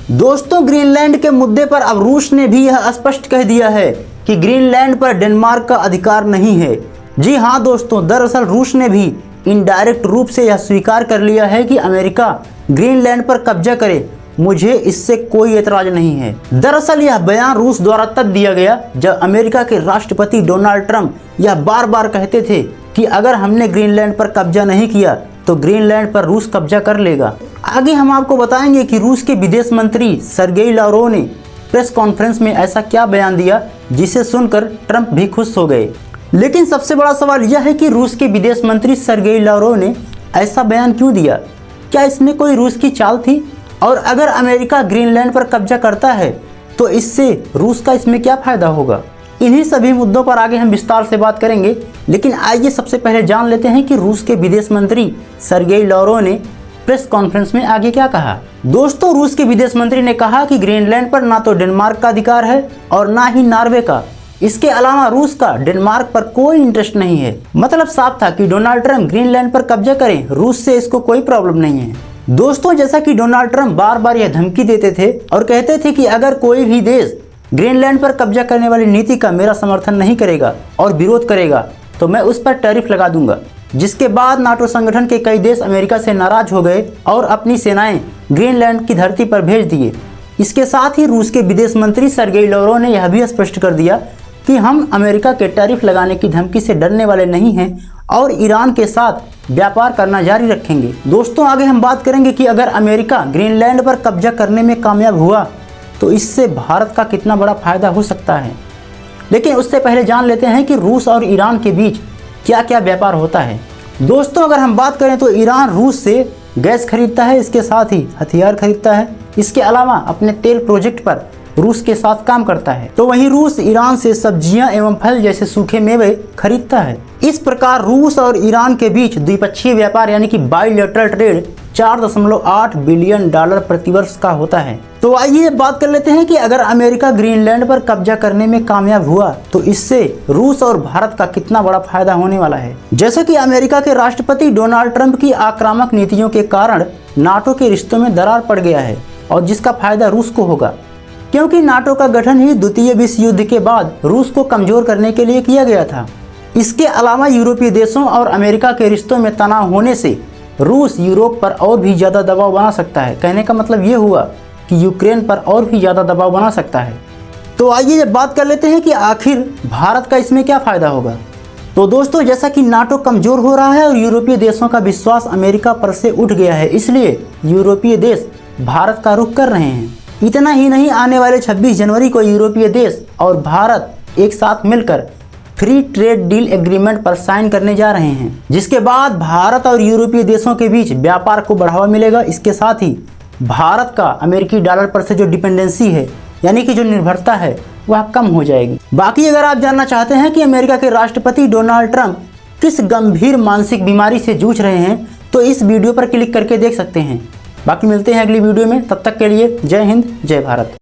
दोस्तों, ग्रीनलैंड के मुद्दे पर अब रूस ने भी यह स्पष्ट कह दिया है कि ग्रीनलैंड पर डेनमार्क का अधिकार नहीं है। जी हाँ दोस्तों, दरअसल रूस ने भी इनडायरेक्ट रूप से यह स्वीकार कर लिया है कि अमेरिका ग्रीनलैंड पर कब्जा करे, मुझे इससे कोई एतराज नहीं है। दरअसल यह बयान रूस द्वारा तब दिया गया जब अमेरिका के राष्ट्रपति डोनाल्ड ट्रंप यह बार बार कहते थे कि अगर हमने ग्रीनलैंड पर कब्जा नहीं किया तो ग्रीनलैंड पर रूस कब्जा कर लेगा। आगे हम आपको बताएंगे कि रूस के विदेश मंत्री सर्गेई लावरोव ने प्रेस कॉन्फ्रेंस में ऐसा क्या बयान दिया जिसे सुनकर ट्रंप भी खुश हो गए। लेकिन सबसे बड़ा सवाल यह है कि रूस के विदेश मंत्री सर्गेई लावरोव ने ऐसा बयान क्यों दिया? क्या इसमें कोई रूस की चाल थी? और अगर अमेरिका ग्रीनलैंड पर कब्जा करता है तो इससे रूस का इसमें क्या फायदा होगा? इन्हीं सभी मुद्दों पर आगे हम विस्तार से बात करेंगे। लेकिन आइए सबसे पहले जान लेते हैं कि रूस के विदेश मंत्री सर्गेई लावरोव ने प्रेस कॉन्फ्रेंस में आगे क्या कहा। दोस्तों, रूस के विदेश मंत्री ने कहा कि ग्रीनलैंड पर ना तो डेनमार्क का अधिकार है और ना ही नॉर्वे का। इसके अलावा रूस का डेनमार्क पर कोई इंटरेस्ट नहीं है। मतलब साफ था कि डोनाल्ड ट्रंप ग्रीनलैंड पर कब्जा करें, रूस से इसको कोई प्रॉब्लम नहीं है। दोस्तों, जैसा कि डोनाल्ड ट्रंप बार बार यह धमकी देते थे और कहते थे कि अगर कोई भी देश ग्रीनलैंड पर कब्जा करने वाली नीति का मेरा समर्थन नहीं करेगा और विरोध करेगा तो मैं उस पर टैरिफ लगा दूंगा, जिसके बाद नाटो संगठन के कई देश अमेरिका से नाराज हो गए और अपनी सेनाएं ग्रीनलैंड की धरती पर भेज दिए। इसके साथ ही रूस के विदेश मंत्री सर्गेई लावरोव ने यह भी स्पष्ट कर दिया कि हम अमेरिका के टैरिफ लगाने की धमकी से डरने वाले नहीं हैं और ईरान के साथ व्यापार करना जारी रखेंगे। दोस्तों, आगे हम बात करेंगे कि अगर अमेरिका ग्रीनलैंड पर कब्जा करने में कामयाब हुआ तो इससे भारत का कितना बड़ा फायदा हो सकता है। लेकिन उससे पहले जान लेते हैं कि रूस और ईरान के बीच क्या क्या व्यापार होता है। दोस्तों, अगर हम बात करें तो ईरान रूस से गैस खरीदता है, इसके साथ ही हथियार खरीदता है। इसके अलावा अपने तेल प्रोजेक्ट पर रूस के साथ काम करता है। तो वहीं रूस ईरान से सब्जियां एवं फल जैसे सूखे मेवे खरीदता है। इस प्रकार रूस और ईरान के बीच द्विपक्षीय व्यापार यानी कि बाइलेटरल ट्रेड 4.8 बिलियन डॉलर प्रतिवर्ष का होता है। तो आइए बात कर लेते हैं कि अगर अमेरिका ग्रीनलैंड पर कब्जा करने में कामयाब हुआ तो इससे रूस और भारत का कितना बड़ा फायदा होने वाला है। जैसा कि अमेरिका के राष्ट्रपति डोनाल्ड ट्रंप की आक्रामक नीतियों के कारण नाटो के रिश्तों में दरार पड़ गया है और जिसका फायदा रूस को होगा, क्योंकि नाटो का गठन ही द्वितीय विश्व युद्ध के बाद रूस को कमजोर करने के लिए किया गया था। इसके अलावा यूरोपीय देशों और अमेरिका के रिश्तों में तनाव होने से रूस यूरोप पर और भी ज़्यादा दबाव बना सकता है। कहने का मतलब ये हुआ कि यूक्रेन पर और भी ज़्यादा दबाव बना सकता है। तो आइए जब बात कर लेते हैं कि आखिर भारत का इसमें क्या फ़ायदा होगा। तो दोस्तों, जैसा कि नाटो कमज़ोर हो रहा है और यूरोपीय देशों का विश्वास अमेरिका पर से उठ गया है, इसलिए यूरोपीय देश भारत का रुख कर रहे हैं। इतना ही नहीं, आने वाले 26 जनवरी को यूरोपीय देश और भारत एक साथ मिलकर फ्री ट्रेड डील एग्रीमेंट पर साइन करने जा रहे हैं, जिसके बाद भारत और यूरोपीय देशों के बीच व्यापार को बढ़ावा मिलेगा। इसके साथ ही भारत का अमेरिकी डॉलर पर से जो डिपेंडेंसी है यानी कि जो निर्भरता है वह कम हो जाएगी। बाकी अगर आप जानना चाहते हैं कि अमेरिका के राष्ट्रपति डोनाल्ड ट्रंप किस गंभीर मानसिक बीमारी से जूझ रहे हैं तो इस वीडियो पर क्लिक करके देख सकते हैं। बाकी मिलते हैं अगली वीडियो में, तब तक के लिए जय हिंद, जय भारत।